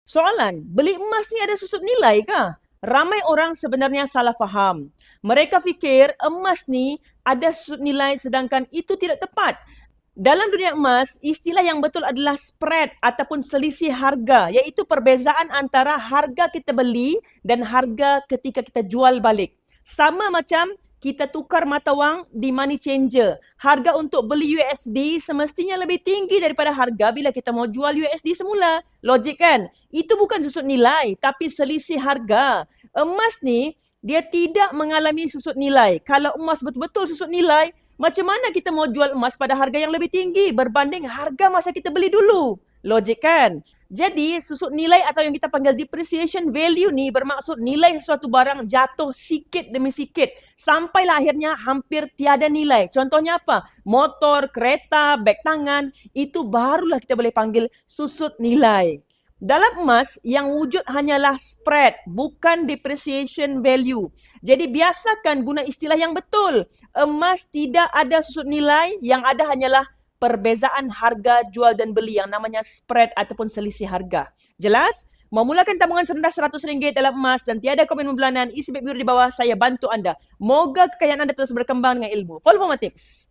Soalan, beli emas ni ada susut nilai kah? Ramai orang sebenarnya salah faham. Mereka fikir emas ni ada susut nilai sedangkan itu tidak tepat. Dalam dunia emas, istilah yang betul adalah spread ataupun selisih harga, iaitu perbezaan antara harga kita beli dan harga ketika kita jual balik. Sama macam kita tukar mata wang di money changer. Harga untuk beli USD semestinya lebih tinggi daripada harga bila kita mau jual USD semula. Logik kan? Itu bukan susut nilai, tapi selisih harga. Emas ni, dia tidak mengalami susut nilai. Kalau emas betul-betul susut nilai, macam mana kita mau jual emas pada harga yang lebih tinggi berbanding harga masa kita beli dulu? Logik kan? Jadi, susut nilai atau yang kita panggil depreciation value ni bermaksud nilai sesuatu barang jatuh sikit demi sikit sampailah akhirnya hampir tiada nilai. Contohnya apa? Motor, kereta, beg tangan, itu barulah kita boleh panggil susut nilai. Dalam emas, yang wujud hanyalah spread, bukan depreciation value. Jadi biasakan guna istilah yang betul. Emas tidak ada susut nilai, yang ada hanyalah perbezaan harga jual dan beli yang namanya spread ataupun selisih harga. Jelas? Memulakan tabungan serendah RM100 dalam emas dan tiada komitmen bulanan, isi beg biru di bawah, saya bantu anda. Moga kekayaan anda terus berkembang dengan ilmu. Follow for more tips.